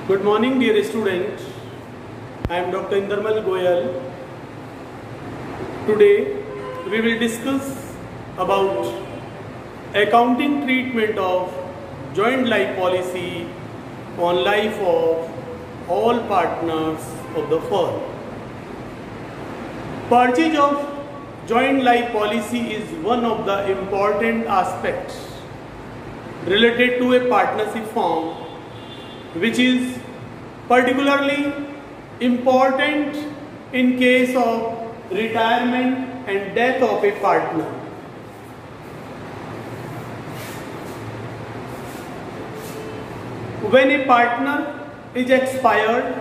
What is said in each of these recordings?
Good morning, dear students. I am Dr. Indermal Goyal. Today we will discuss about accounting treatment of joint life policy on life of all partners of the firm. Purchase of joint life policy is one of the important aspects related to a partnership firm, which is particularly important in case of retirement and death of a partner. When a partner is expired,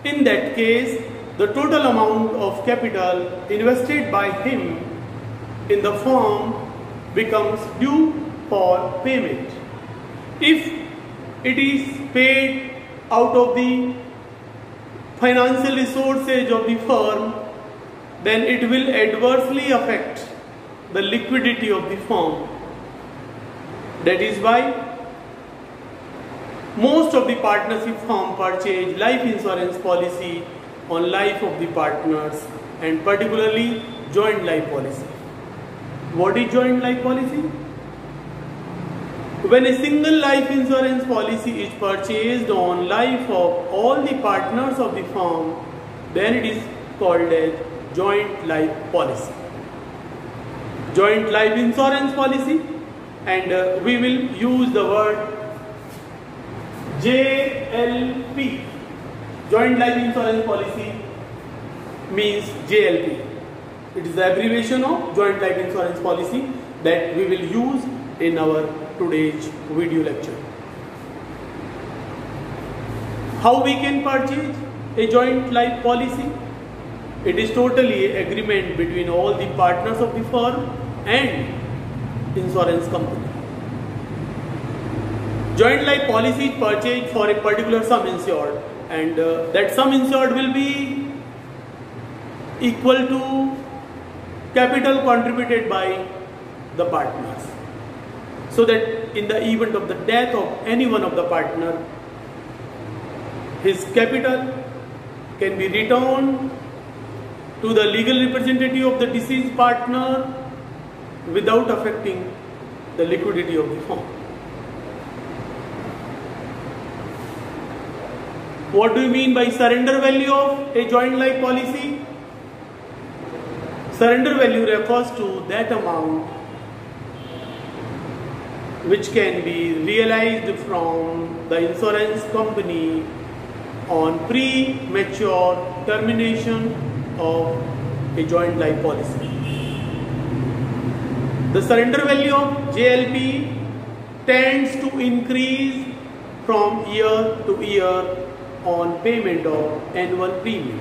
in that case, the total amount of capital invested by him in the firm becomes due for payment. If it is paid out of the financial resources of the firm, then it will adversely affect the liquidity of the firm. That is why most of the partnership firm purchase life insurance policy on life of the partners, and particularly joint life policy. What is joint life policy? When a single life insurance policy is purchased on life of all the partners of the firm, then it is called as joint life policy. Joint life insurance policy, and we will use the word JLP. Joint life insurance policy means JLP. It is the abbreviation of joint life insurance policy that we will use in our today's video lecture. How we can purchase a joint life policy? It is totally an agreement between all the partners of the firm and insurance company. Joint life policy is purchased for a particular sum insured, and that sum insured will be equal to capital contributed by the partners, so that in the event of the death of any one of the partner, his capital can be returned to the legal representative of the deceased partner without affecting the liquidity of the firm. What do you mean by surrender value of a joint life policy? Surrender value refers to that amount which can be realized from the insurance company on premature termination of a joint life policy. The surrender value of JLP tends to increase from year to year on payment of annual premium.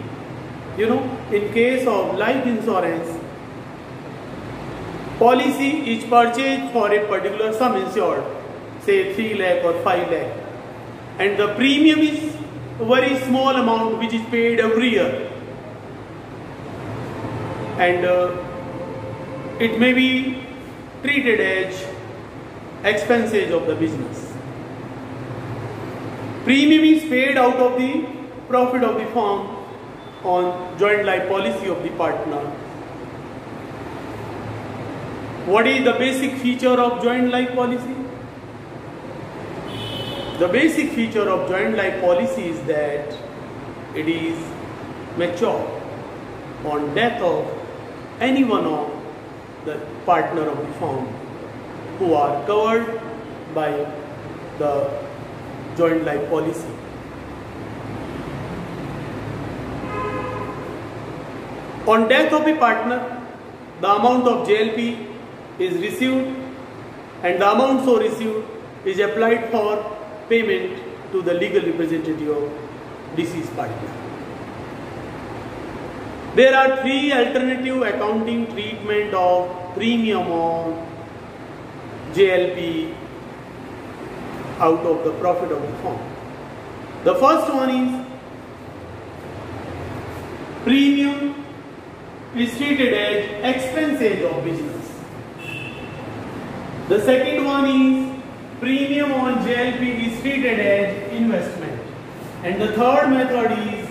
You know, in case of life insurance, policy is purchased for a particular sum insured, say 3 lakh or 5 lakh, and the premium is a very small amount which is paid every year, and it may be treated as expenses of the business. Premium is paid out of the profit of the firm on joint life policy of the partner. What is the basic feature of joint life policy? The basic feature of joint life policy is that it is mature on death of any one of the partner of the firm who are covered by the joint life policy. On death of a partner, the amount of JLP is received, and the amount so received is applied for payment to the legal representative of deceased partner. There are 3 alternative accounting treatment of premium on JLP out of the profit of the firm. The first one is premium is treated as expenses of business. The second one is premium on JLP is treated as investment. And the third method is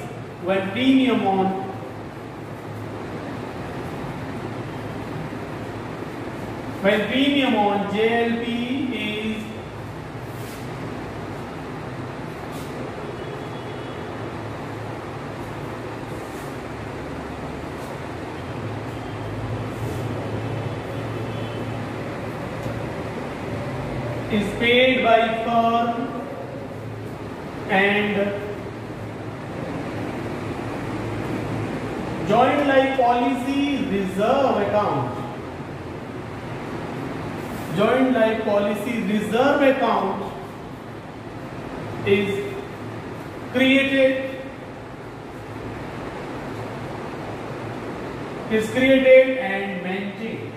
when premium on JLP is paid by firm and joint life policy reserve account. Joint life policy reserve account is created and maintained.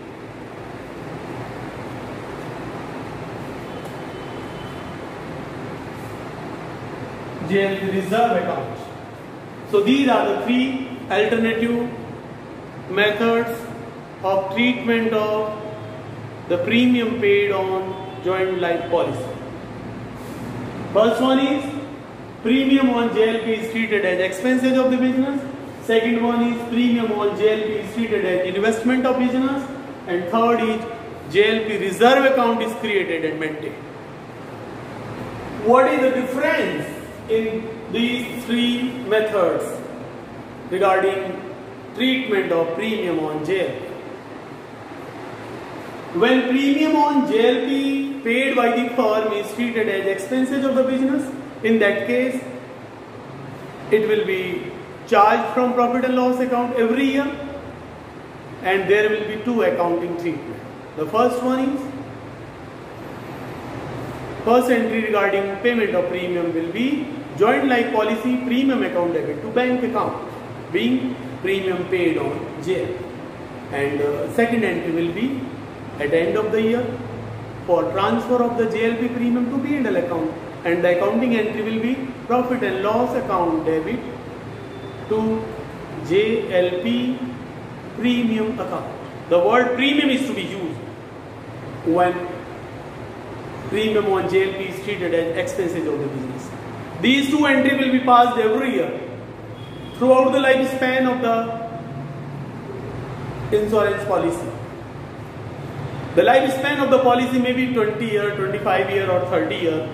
JLP reserve account. So these are the three alternative methods of treatment of the premium paid on joint life policy. First one is premium on JLP is treated as expenses of the business. Second one is premium on JLP is treated as investment of business. And third is JLP reserve account is created and maintained. What is the difference in these three methods regarding treatment of premium on JLP? When premium on JLP paid by the firm is treated as expenses of the business, in that case, it will be charged from profit and loss account every year, and there will be two accounting treatment. The first one is, first entry regarding payment of premium will be joint life policy premium account debit to bank account, being premium paid on JLP. And second entry will be at the end of the year for transfer of the JLP premium to P&L account, and the accounting entry will be profit and loss account debit to JLP premium account. The word premium is to be used when premium on JLP is treated as expenses of the business. These two entries will be passed every year throughout the lifespan of the insurance policy. The lifespan of the policy may be 20 year, 25 year or 30 year.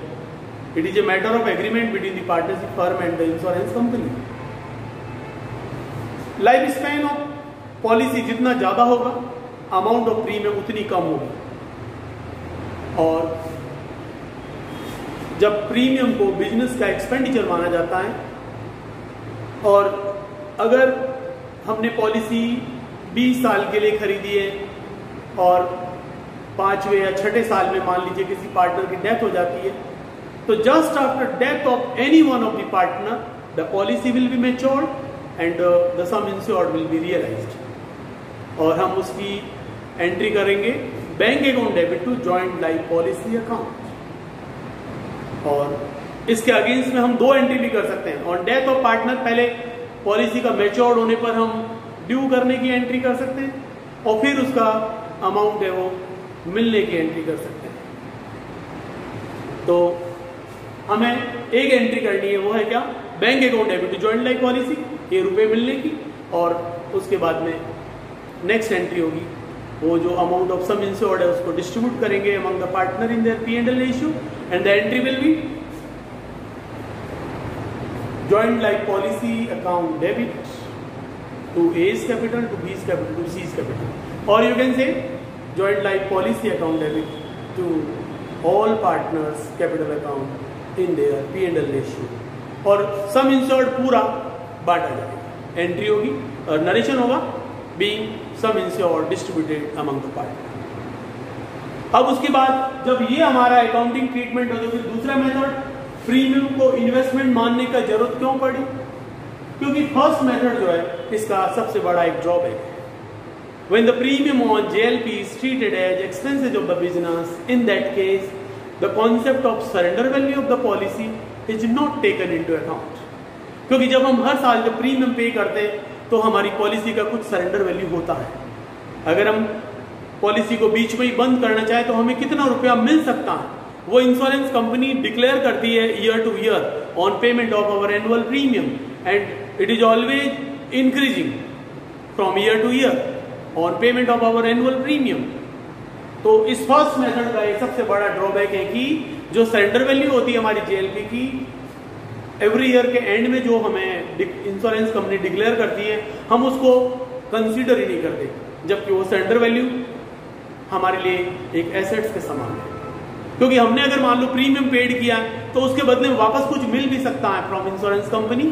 It is a matter of agreement between the partnership firm and the insurance company. Lifespan of policy जितना ज़्यादा होगा, amount of premium उतनी कम होगी. और जब premium को business का expenditure माना जाता है, और अगर हमने पॉलिसी 20 साल के लिए खरीदी है और 5वें या 6ठे साल में मान लीजिए किसी पार्टनर की डेथ हो जाती है, तो just after death of any one of the partner the policy will be matured and the sum insured will be realised, और हम उसकी एंट्री करेंगे bank account debit to joint life policy account. और इसके अगेंस्ट में हम दो entry भी कर सकते हैं. ऑन डेथ ऑफ पार्टनर पहले पॉलिसी का मैच्योर्ड होने पर हम ड्यू करने की एंट्री कर सकते हैं, और फिर उसका अमाउंट है वो मिलने की एंट्री कर सकते हैं. तो हमें एक एंट्री करनी है, वो है क्या, bank account debit to joint life policy, ये रुपए मिलने की, और उसके बाद में नेक्स्ट एंट्री होगी वो जो अमाउंट ऑफ सम इंश्योर्ड है उसको डिस्ट्रीब्यूट करेंगे among the partner in their P&L ratio, and the entry will be joint life policy account debit to A's capital to B's capital to C's capital, or you can say joint life policy account debit to all partners capital account in their P&L ratio, और सम insured पूरा बांटा जाएगा. Entry होगी और narration होगा being sum insured distributed among the partners. अब उसके बाद जब ये हमारा अकाउंटिंग ट्रीटमेंट हो, तो फिर दूसरा मेथड प्रीमियम को इन्वेस्टमेंट मानने का जरूरत क्यों पड़ी? क्योंकि फर्स्ट मेथड जो है इसका सबसे बड़ा एक ड्रॉबैक है. When the premium on JLP is treated as expenses of the business, in that case, the concept of surrender value of the policy is not taken into account. क्योंकि जब हम हर साल जब प्रीमियम पे करते हैं तो हमारी पॉलिसी का कुछ सरेंडर वैल्यू होता है. अगर हम पॉलिसी को बीच में ही बंद करना चाहें तो हमें कितना रुपया मिल सकता है, वो इंश्योरेंस कंपनी डिक्लेयर करती है year to year on payment of our annual premium and it is always increasing from year to year on payment of our annual premium. तो इस फर्स्ट मेथड का एक सबसे बड़ा ड्रॉबैक है कि जो सरेंडर वैल्यू होती है हमारी जेएलपी की एवरी ईयर के एंड में जो हमें इंश्योरेंस कंपनी डिक्लेयर करती है हम उसको कंसीडर ही नहीं करते, जबकि वो सरेंडर वैल्यू हमारे लिए एक एसेट्स के समान है। क्योंकि हमने अगर मान लो प्रीमियम पेड किया तो उसके बदले में वापस कुछ मिल भी सकता है from insurance company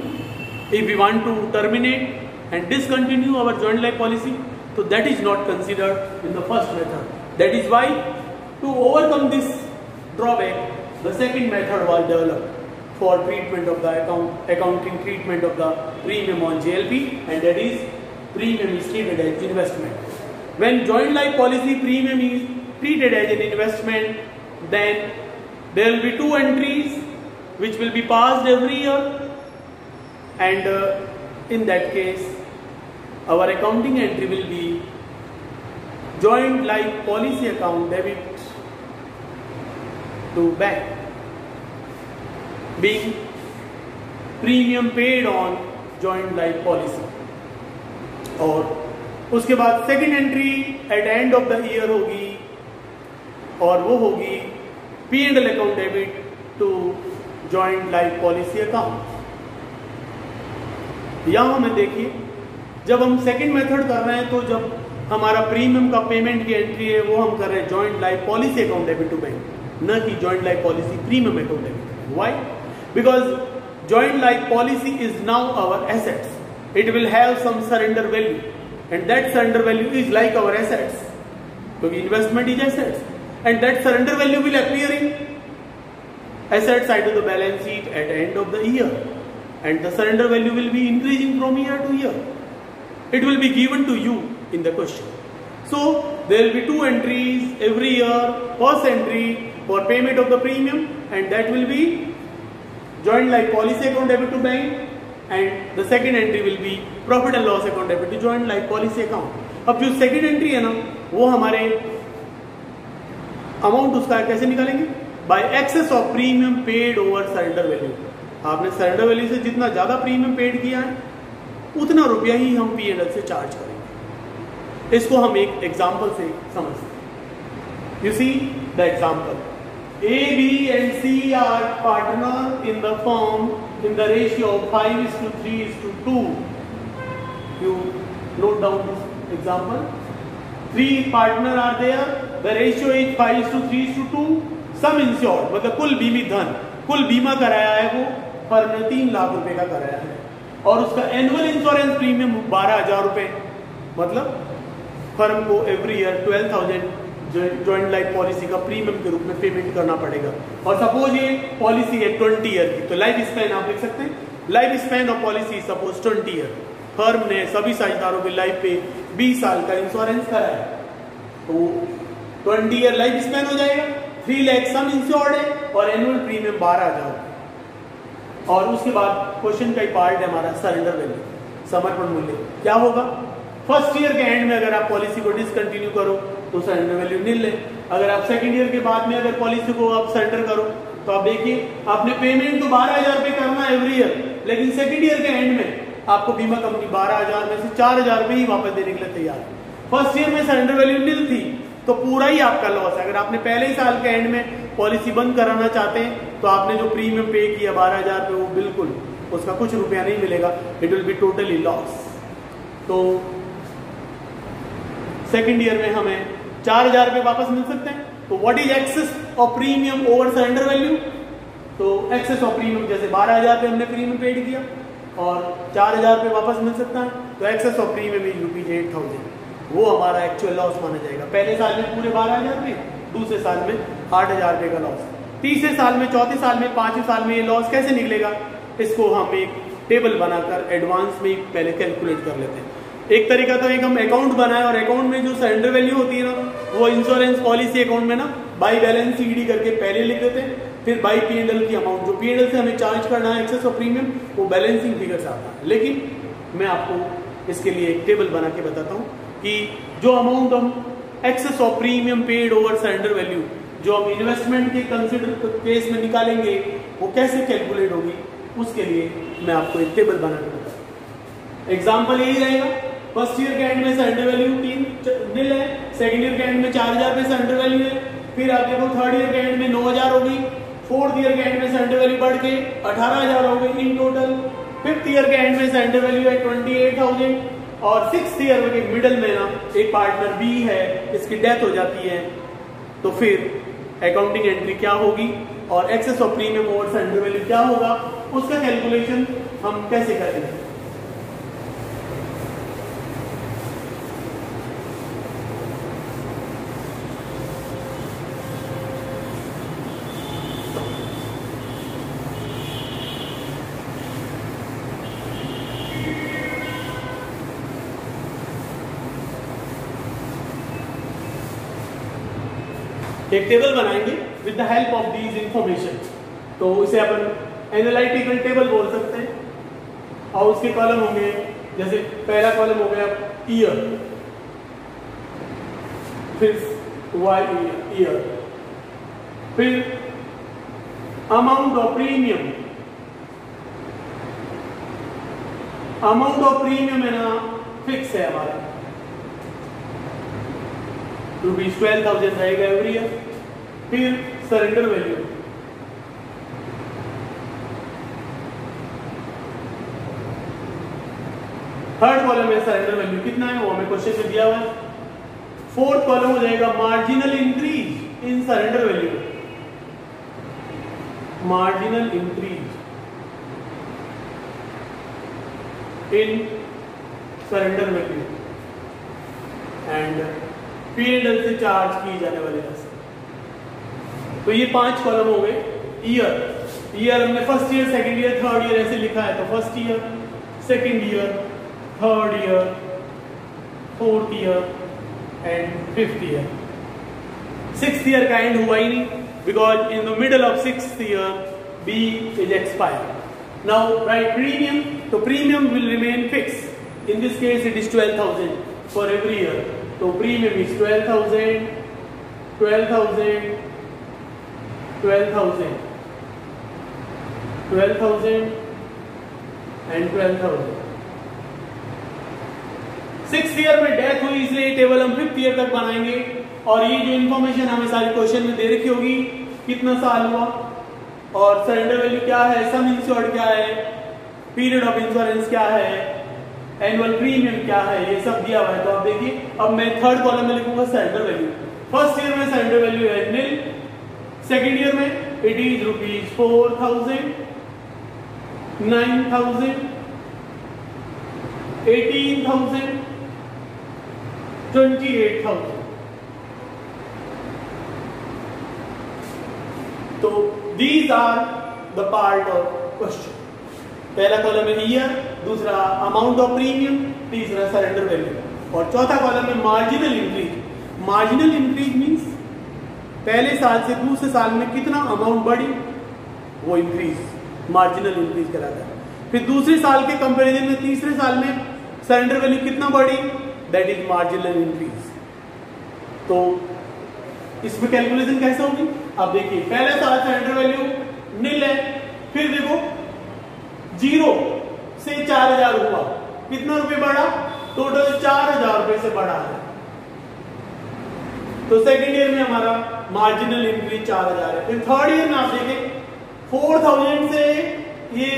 if we want to terminate and discontinue our joint life policy, तो that is not considered in the first method. That is why to overcome this drawback the second method was developed for treatment of the accounting treatment of the premium on JLP, and that is premium is treated as investment. When joint life policy premium is treated as an investment, then there will be two entries which will be passed every year, and in that case our accounting entry will be joint life policy account debit to bank being premium paid on joint life policy। और उसके बाद second entry at end of the year होगी और वो होगी P&L account debit to joint life policy account. यहां हमें देखिए जब हम सेकेंड मेथड कर रहे हैं तो जब हमारा प्रीमियम का पेमेंट की एंट्री है वो हम कर रहे हैं joint life policy account debit to bank, न कि joint life policy premium account debit. Why? Because joint life policy is now our assets. It will have some surrender value, and that surrender value is like our assets. So investment is assets, and that surrender value will appear in asset side of the balance sheet at the end of the year, and the surrender value will be increasing from year to year. It will be given to you in the question. So there will be two entries every year. First entry for payment of the premium, and that will be joint life policy account debit to bank, and the second entry will be profit and loss account debit to joint life policy account. अब जो second entry है ना वो हमारे amount उसका कैसे निकालेंगे? Bye access of premium paid over surrender value. आपने सरेंडर वैल्यू से जितना ज्यादा प्रीमियम पेड किया है उतना रुपया ही हम P&L से चार्ज करेंगे। इसको हम एक एग्जांपल से समझते हैं। You see the example, A, B and C are partner in the firm in the ratio of 5:3:2. You note down this example. 3 partner are there. The ratio is 5:3:2. Sum insured मतलब कुल बीमित धन, कुल बीमा कराया है वो फर्म ने 3 लाख रुपए का कराया है और उसका एनुअल इंश्योरेंस प्रीमियम 12,000 रुपए, मतलब फर्म को every year 12,000 joint life policy का प्रीमियम के रूप में पेमेंट करना पड़ेगा। और सपोज ये पॉलिसी है 20 ईयर की, तो लाइफ स्पैन आप लिख सकते हैं life span of policy suppose 20 year. Firm ने सभी साझेदारों के लाइफ पे 20 साल का इंश्योरेंस कराया तो 20 ईयर लाइफ स्पैन हो जाएगा। 3 लाख सम इंश्योर्ड है और एनुअल प्रीमियम 12,000। और उसके बाद क्वेश्चन का ही पार्ट है हमारा सरेंडर वैल्यू, समर्पण मूल्य क्या होगा। फर्स्ट ईयर के एंड में अगर आप पॉलिसी को डिसकंटिन्यू करो तो सरेंडर वैल्यू नील है। अगर आप सेकंड ईयर के बाद में अगर पॉलिसी को आप सरेंडर करो तो आप देखिए आपने पेमेंट तो 12,000 रुपए करना है एवरी ईयर, लेकिन सेकंड ईयर के एंड में आपको बीमा कंपनी 12,000 में से 4,000 रुपए ही वापस देने के लिए तैयार है। फर्स्ट ईयर में सरेंडर वैल्यू नील थी तो पूरा ही आपका लॉस है। अगर आपने पहले ही साल के एंड में पॉलिसी बंद कराना चाहते हैं तो आपने जो प्रीमियम पे किया 12,000 रुपए वो बिल्कुल उसका कुछ रुपया नहीं मिलेगा, it will be totally loss. तो सेकंड ईयर में हमें 4,000 रुपए वापस मिल सकते हैं। तो what is excess of premium over surrender value? तो एक्सेस ऑफ प्रीमियम जैसे 12,000 रुपए हमने प्रीमियम पेड किया और 4,000 रुपए वापस मिल सकता है, तो एक्सेस ऑफ प्रीमियम इज ₹8,000। वो हमारा एक्चुअल लॉस माना जाएगा। पहले साल में पूरे 12,000 रुपए, दूसरे साल में 8,000 रुपए का लॉस, तीसरे साल में, चौथे साल में, पांचवें साल में ये लॉस कैसे निकलेगा? इसको हम एक टेबल बनाकर एडवांस में पहले कैलकुलेट कर लेते हैं। एक तरीका तो एक हम अकाउंट बनाए और अकाउंट में जो सरेंडर वैल्यू होती है ना वो इंश्योरेंस पॉलिसी अकाउंट में ना बाई बैलेंस ईडी करके पहले लिख देते हैं, फिर बाई P&L की अमाउंट जो P&L से हमें चार्ज करना है एक्सेस ऑफ प्रीमियम वो बैलेंसिंग फिगर से आता है। लेकिन मैं आपको इसके लिए एक टेबल बना के बताता हूँ कि जो अमाउंट हम excess of premium paid over surrender value जो हम इन्वेस्टमेंट के कंसिडर केस में निकालेंगे वो कैसे कैलकुलेट होगी, उसके लिए मैं आपको एक टेबल बनाना बताऊँ। एग्जाम्पल यही रहेगा, फर्स्ट ईयर के एंड में सरेंडर वैल्यू 3 नील है, सेकंड ईयर के एंड में 4000 पे सरेंडर वैल्यू है, फिर आप देखो थर्ड ईयर के एंड में 9000 होगी, फोर्थ ईयर के एंड में सरेंडर वैल्यू बढ़ के 18000 हो गई इन टोटल, फिफ्थ ईयर के एंड में सरेंडर वैल्यू है 28000, और सिक्स्थ ईयर के मिडल में ना एक पार्टनर बी है, इसकी डेथ हो जाती है, तो फिर अकाउंटिंग एंट्री क्या होगी और excess of premium over surrender value क्या होगा, उसका कैलकुलेशन हम कैसे करेंगे। एक टेबल बनाएंगे with the help of these information, तो इसे अपन एनालिटिकल टेबल बोल सकते हैं। और उसके कॉलम होंगे, जैसे पहला कॉलम हो गया ईयर, फिर वाई ईयर, फिर amount of premium, amount of premium है ना फिक्स है हमारा, रुपीज 12,000 रहेगा एवरी ईयर। फिर सरेंडर वैल्यू, थर्ड कॉलम में सरेंडर वैल्यू कितना है वो हमें क्वेश्चन में दिया हुआ है। फोर्थ कॉलम हो जाएगा marginal increase in surrender value, marginal increase in surrender value and P&L से चार्ज की जाने वाली राशि। तो ये 5 कॉलम हो गए। ईयर हमने first year, second year, third year ऐसे लिखा है, तो first year, second year, third year, fourth year and fifth year. Sixth year का एंड हुआ ही नहीं, because in the middle of sixth year B is expired. Now write premium. So premium will remain fixed. In this case it is 12,000 for every year. So premium is 12,000, 12,000, 12,000, 12,000 and 12,000. Sixth year में death हुई, इसलिए table हम fifth year तक बनाएंगे। और ये जो information हमें सारी क्वेश्चन में दे रखी होगी, कितना साल हुआ और सरेंडर वैल्यू क्या है, सम इंश्योर्ड क्या है, पीरियड ऑफ इंश्योरेंस क्या है, एनुअल प्रीमियम क्या है, ये सब दिया हुआ है। तो आप देखिए, अब मैं थर्ड कॉलम में लिखूंगा सरेंडर वैल्यू। फर्स्ट ईयर में सरेंडर वैल्यू है नील, सेकेंड ईयर में इट इज रुपीज 4,000, 9,000, 18,000, 28,000। तो these are the part of question. पहला कॉलम है ईयर, दूसरा अमाउंट ऑफ प्रीमियम, तीसरा सरेंडर वैल्यू, और चौथा कॉलम है marginal increase. Marginal increase means पहले साल से दूसरे साल में कितना अमाउंट बढ़ी, वो इंक्रीज मार्जिनल इंक्रीज कहलाता है। फिर दूसरे साल के कंपैरिजन में तीसरे साल में सरेंडर वैल्यू कितना बढ़ी, दैट इज मार्जिनल इंक्रीज। तो इसमें कैलकुलेशन कैसे होगी, अब देखिए पहले साल सरेंडर वैल्यू नील है, फिर देखो 0 से 4,000 हुआ, कितना रुपए बढ़ा, टोटल 4,000 रुपए से बढ़ा है। तो सेकेंड ईयर में हमारा मार्जिनल इंक्रीज 4,000 है। फिर थर्ड ईयर में आप देखें 4,000 से ये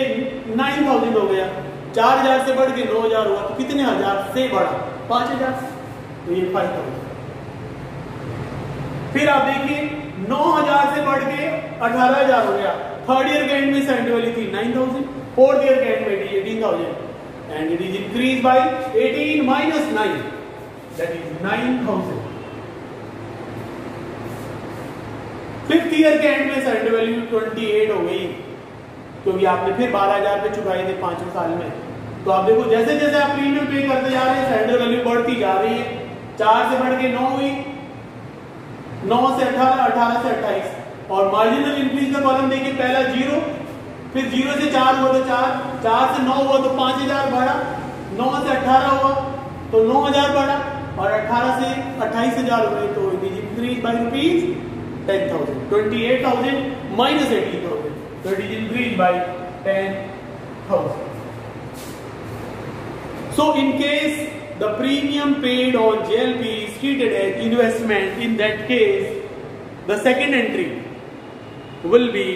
9,000 हो गया, 4,000 से बढ़ के 9,000 हुआ, तो कितने हजार से बढ़ा, 5,000, तो ये 5,000। फिर आप देखिए 9,000 से बढ़ के 18,000 हो गया। थर्ड ईयर के एंड में सरेंडर वैल्यू थी 9,000, फोर्थ ईयर के एंड में 18,000 and it is increase by 18 minus 9, that is 9,000। Fifth year के एंड में सरेंडर वैल्यू 28 हो गई, क्योंकि आपने फिर 12,000 पे चुकाए थे 5वें साल में। तो आप देखो जैसे जैसे आप प्रीमियम पे करते जा रहे हैं, सरेंडर वैल्यू बढ़ती जा रही है। 4 से बढ़ के 9 हुई, 9 से 18, 18 से 28, और मार्जिनल इंक्रीज का कॉलम देखिए, पहला 0, फिर 0 से 4 हुआ तो 4, 4 से 9 हुआ तो 5,000 बढ़ा, 9 से 18 हुआ तो 9,000 बढ़ा, और 18 से 28,000 हुए तो it is increase by rupees 10,000. 28,000 minus 18,000. So it is increased by 10,000. So in case the premium paid on JLP is treated as investment, in that case the second entry will be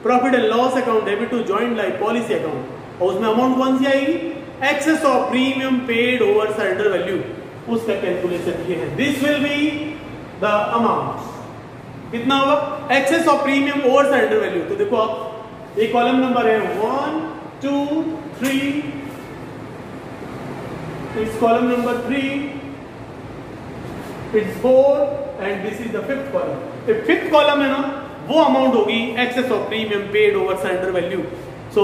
profit and loss account debit to joint life policy account, और उसमें amount कौन सी आएगी? Excess of premium paid over surrender value, उसका calculation ये है. This will be the amount. कितना होगा? Excess of premium over surrender value. तो देखो आप, एक कॉलम नंबर है 1 2 3, it's column number 3, it's 4 and this is the fifth column. Fifth column है ना, वो अमाउंट होगी excess of premium paid over surrender value. So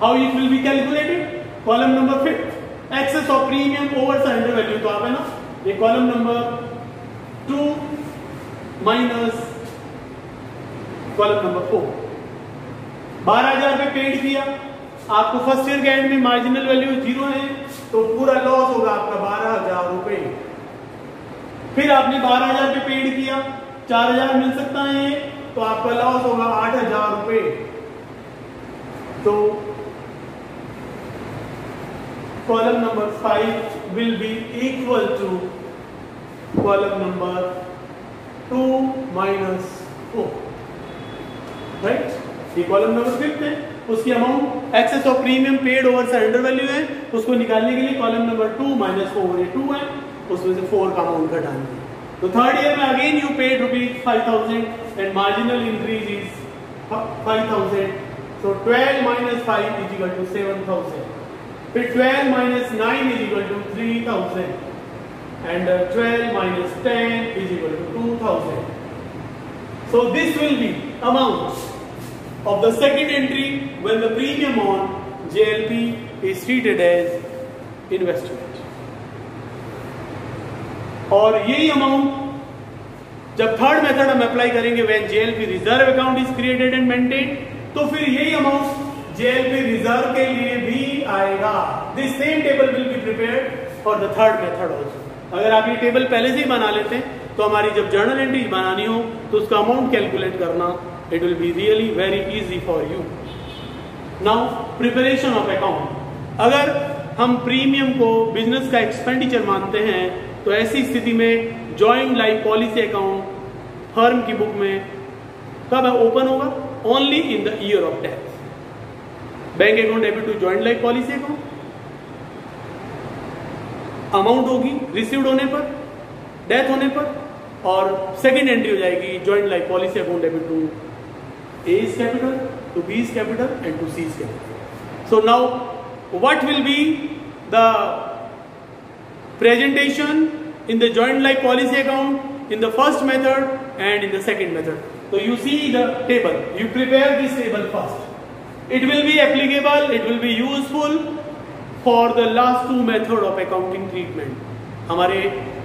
how it will be calculated? Column number 5 excess of premium over surrender value. तो आप है ना, ये column number 2 minus column number 4. 12,000 पे पेड किया, आपको फर्स्ट ईयर के एंड में मार्जिनल वैल्यू 0 है, तो पूरा लॉस होगा आपका 12,000 रुपए. फिर आपने 12,000 पे पेड किया, 4,000 मिल सकता है, तो आपका लॉस होगा 8,000 रुपए. तो column number 5 will be equal to column number 2 minus 4. Right, ये कॉलम नंबर 5 है, उसकी amount excess of premium paid over surrender value है, उसको निकालने के लिए कॉलम नंबर 2 माइनस 4, ये 2 है, उसमें से 4 का अमाउंट घटाना है. तो थर्ड ईयर में again you paid ₹5,000 and marginal increase is 5,000. So 12 minus 5 is equal to 7,000. फिर 12 minus 9 is equal to 3,000 and 12 minus 10 is equal to 2,000. So this will be amount of the second entry when the premium on JLP is treated as investment. और यही amount जब third method हम apply करेंगे when JLP reserve account is created and maintain, तो फिर यही amount JLP reserve के लिए भी आएगा. This same table will be prepared for the third method also. अगर आप ये टेबल पहले से ही बना लेते हैं, तो हमारी जब जर्नल एंट्रीज बनानी हो तो उसका अमाउंट कैलकुलेट करना it will be really very easy for you. Now preparation of account. अगर हम प्रीमियम को बिजनेस का एक्सपेंडिचर मानते हैं, तो ऐसी स्थिति में joint life policy account firm की बुक में कब ओपन होगा? Only in the year of death. Bank account debit to joint life policy account, amount होगी रिसीव्ड होने पर, डेथ होने पर, और सेकेंड एंट्री हो जाएगी joint life policy account debit to A's capital, to B's capital and to C's capital. So now what will be the presentation in the joint life policy account in the first method and in the second method. So you see the table, you prepare this table first. It will be applicable, it will be useful for the last two method of accounting treatment. हमारे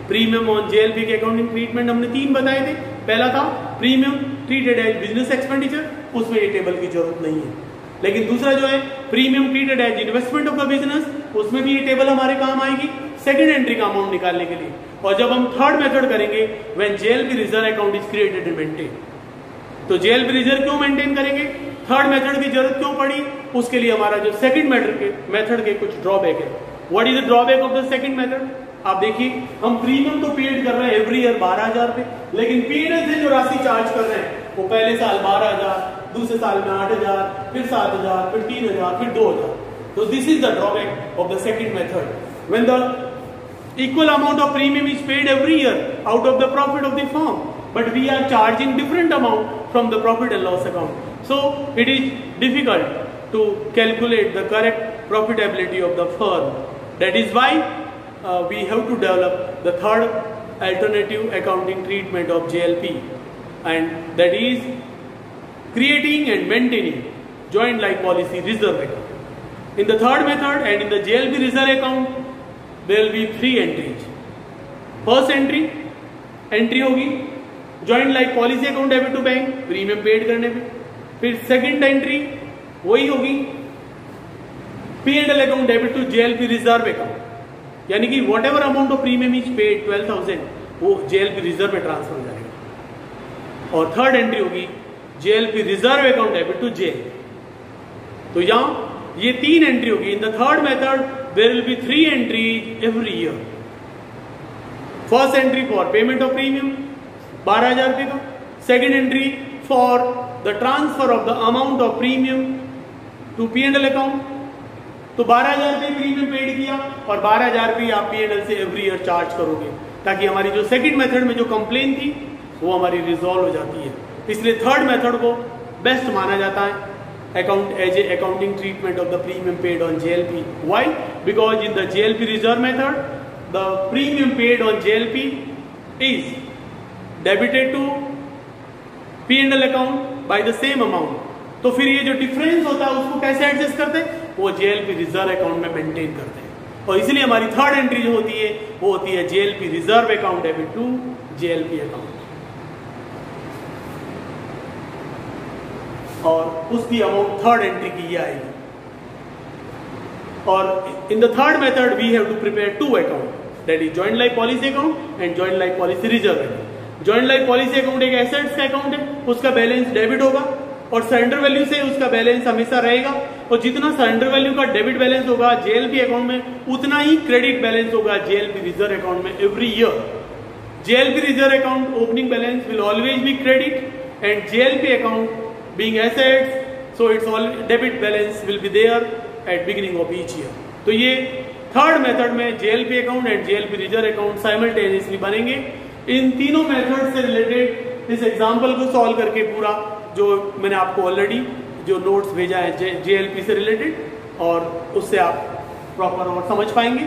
premium on JLP के accounting treatment हमने 3 बताए थे. पहला था premium treated as business expenditure, उसमें ये table की जरूरत नहीं है. लेकिन दूसरा जो है premium treated as investment of the business, उसमें भी ये टेबल हमारे काम आएगी सेकेंड एंट्री का अमाउंट निकालने के लिए. और जब हम थर्ड मेथड करेंगे when JLP reserve account is created and maintain, तो जेएलपी रिजर्व क्यों मेंटेन करेंगे, थर्ड मेथड की जरूरत क्यों पड़ी, उसके लिए हमारा जो सेकंड मेथड के कुछ ड्रॉबैक है. What is the drawback of the second method? आप देखिए, हम प्रीमियम तो पेड कर रहे हैं एवरी ईयर 12,000 पे, लेकिन पीएनएल से जो राशि चार्ज कर रहे हैं वो पहले साल 12,000, दूसरे साल में 8,000, फिर 7,000, फिर 3,000, फिर 2,000. तो this is the drawback of the second method. When the equal amount of premium is paid every year out of the profit of the firm, but we are charging different amount from the profit and loss account. So it is difficult to calculate the correct profitability of the firm. That is why we have to develop the third alternative accounting treatment of JLP, and that is creating and maintaining joint life policy reserve account. In the third method and in the JLP reserve account there will be 3 entries. First entry होगी joint life policy account debit to bank, premium paid करने पे. फिर second entry वही होगी P&L account debit to JLP reserve account, यानी कि whatever amount of premium is paid 12,000 वो JLP reserve में ट्रांसफर हो जाएगा. और थर्ड एंट्री होगी JLP reserve account debit to JLP। तो यहाँ ये 3 एंट्री होगी। In the third method there will B 3 entries every year. First entry for payment of premium 12,000 रुपये का, second entry for the transfer of the amount of premium to P&L account. तो 12,000 रुपये premium paid किया और 12,000 रुपये आप P&L से every year charge करोगे, ताकि हमारी जो सेकंड मेथड में जो कंप्लेन थी वो हमारी रिजॉल्व हो जाती है। इसलिए थर्ड मेथड को बेस्ट माना जाता है account as a accounting treatment of the premium paid on JLP। Why? Because in the JLP reserve method the premium paid on JLP is debited to P&L account by the same amount. तो फिर ये जो difference होता है उसको कैसे adjust करते हैं? वो JLP रिजर्व अकाउंट में मेंटेन करते हैं। और इसलिए हमारी थर्ड एंट्री जो होती है वो होती है JLP reserve account debit to JLP account, और उसकी अमाउंट थर्ड एंट्री की ये आएगी। और in the third method we have to prepare 2 account, that is joint life policy account and joint life policy reserve account. Joint life policy account एक assets का account है, उसका बैलेंस डेबिट होगा और सरेंडर वैल्यू से उसका balance हमेशा रहेगा, और जितना सरेंडर वैल्यू का डेबिट बैलेंस होगा JLP अकाउंट में उतना ही क्रेडिट बैलेंस होगा JLP रिजर्व अकाउंट में every year. JLP reserve account opening balance will always be credit and JLP account being assets, so its all debit balance will be there at beginning of each year। तो ये third method में JLP account and JLP reserve account simultaneously बनेंगे। इन तीनों method से related इस example को solve करके पूरा जो मैंने आपको ऑलरेडी जो नोट्स भेजा है JLP से रिलेटेड, और उससे आप प्रॉपर और समझ पाएंगे।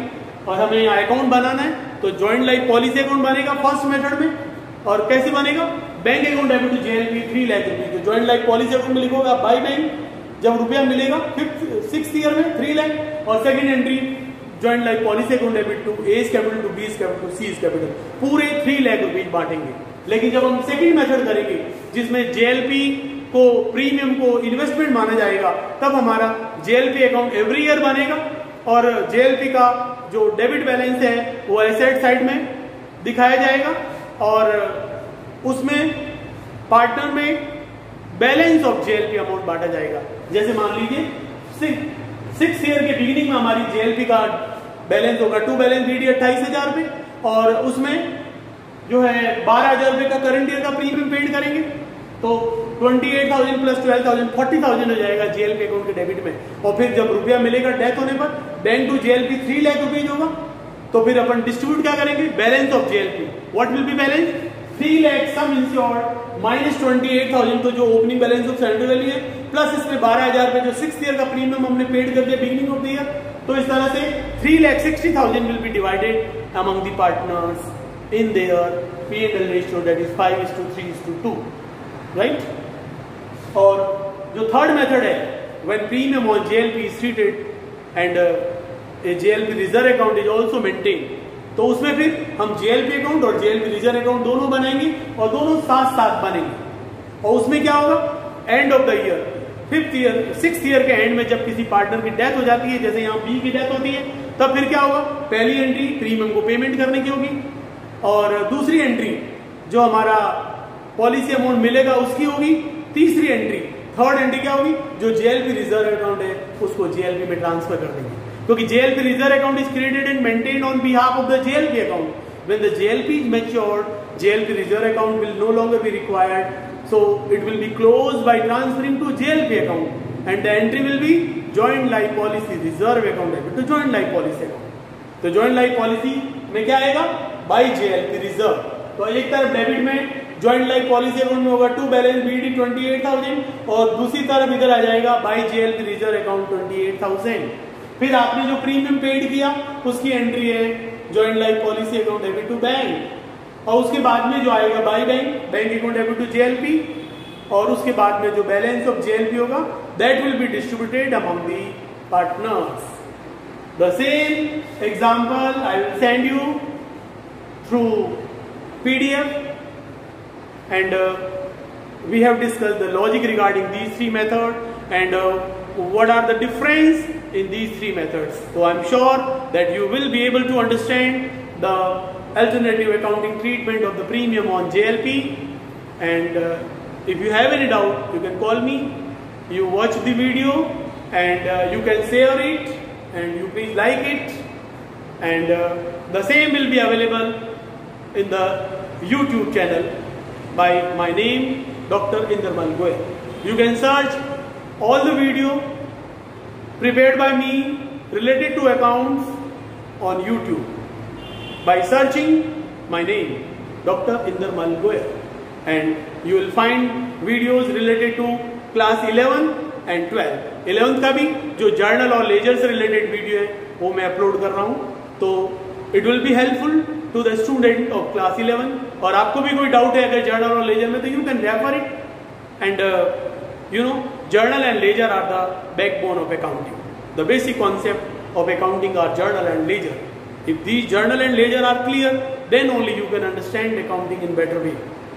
और हमें यहाँ अकाउंट बनाना है तो जॉइंट लाइफ पॉलिसी अकाउंट बनेगा फर्स्ट मेथड में। और कैसे बनेगा? Bank account debit to JLP 3 lakh रुपये। तो जॉइंट लाइफ पॉलिसी अकाउंट में लिखोगे आप बाई बैंक, जब रुपया मिलेगा 6th ईयर में 3 लाख। और second entry joint life policy account debit to A's capital to B's capital to C's capital, पूरे 3 लाख रुपये बांटेंगे। लेकिन जब हम सेकंड मेथड करेंगे जिसमें JLP को प्रीमियम को इन्वेस्टमेंट माना जाएगा, तब हमारा JLP अकाउंट एवरी ईयर बनेगा और JLP का जो डेबिट बैलेंस है वो एसेट साइड में दिखाया जाएगा और उसमें पार्टनर में बैलेंस ऑफ JLP अमाउंट बांटा जाएगा। जैसे मान लीजिए 6th ईयर के बिगिनिंग में हमारी JLP का बैलेंस होगा टू बैलेंस DD 28,000 रुपये, और उसमें जो है 12,000 रुपये का करंट ईयर का प्रीमियम पेड करेंगे, तो 28,000 प्लस 12,000 40,000 हो जाएगा JLP अकाउंट के डेबिट में। और फिर जब रुपया मिलेगा डेथ होने पर bank to JLP 3 lakh rupees होगा, तो फिर अपन डिस्ट्रीब्यूट क्या करेंगे? Balance of JLP। What will be balance? 3 lakh sum insured minus 28,000, तो जो opening balance of surrender value है, प्लस इसमें 12,000 रुपये जो 6th ईयर का प्रीमियम हमने पेड कर दिया बिगिनिंग ऑफ द ईयर। तो इस तरह से 3,60,000 will be divided among the partners in their P&L ratio, that is 5:3:2, right. और जो थर्ड मेथड है, when premium on JLP is treated and JLP reserve account is also maintain, तो उसमें फिर हम JLP अकाउंट और JLP रिजर्व अकाउंट दोनों बनाएंगे और दोनों साथ साथ बनेंगे। और उसमें क्या होगा? And of the year 5th year 6th year के एंड में जब किसी पार्टनर की डेथ हो जाती है, जैसे यहाँ B की डेथ होती है, तब फिर क्या होगा? पहली एंट्री प्रीमियम को पेमेंट करने की होगी, और दूसरी एंट्री जो हमारा पॉलिसी अमाउंट मिलेगा उसकी होगी, तीसरी एंट्री थर्ड एंट्री क्या होगी? जो JLP रिजर्व अकाउंट है उसको JLP में ट्रांसफर कर देंगे, क्योंकि JLP reserve account is created and maintained on behalf of the JLP account. When the JLP is matured, JLP reserve account will no longer be required, so it will be closed by transferring to JLP account, and the entry will be joint life policy reserve account debit to joint life policy account। तो joint life policy में क्या आएगा? by JLP reserve। तो एक तरफ debit में joint life policy account में होगा टू बैलेंस BD 28,000, और दूसरी तरफ इधर आ जाएगा बाई JLP रिजर्व अकाउंट 28,000। फिर आपने जो प्रीमियम पेड किया उसकी एंट्री है joint life policy account debit to bank, और उसके बाद में जो आएगा by bank account debit to JLP, और उसके बाद में जो बैलेंस ऑफ JLP होगा that will be distributed among the partners. The same example I will send you through PDF, and we have discussed the logic regarding these three methods and what are the difference in these three methods. So I'm sure that you will be able to understand the alternative accounting treatment of the premium on JLP and if you have any doubt, you can call me. You watch the video and you can share it and you please like it, and the same will be available in the YouTube channel by my name, Dr. Indermal Goyal. You can search all the video prepared by me related to accounts on YouTube by searching my name, Dr. Indermal Goyal, and you will find videos related to class 11 and 12. 11th का भी जो journal और laser से related video है वो मैं upload कर रहा हूँ, तो it will be helpful to the student of class 11. और आपको भी कोई डाउट है अगर जर्नल और लेजर में, तो you can refer it, and you know, journal and ledger are the backbone of accounting. The basic concept of accounting are journal and ledger. If these journal and ledger are clear, then only you can understand accounting in better way.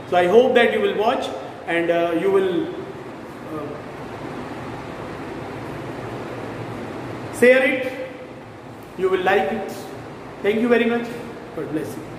So I hope that you will watch and you will share it, you will like it. Thank you very much. God bless you.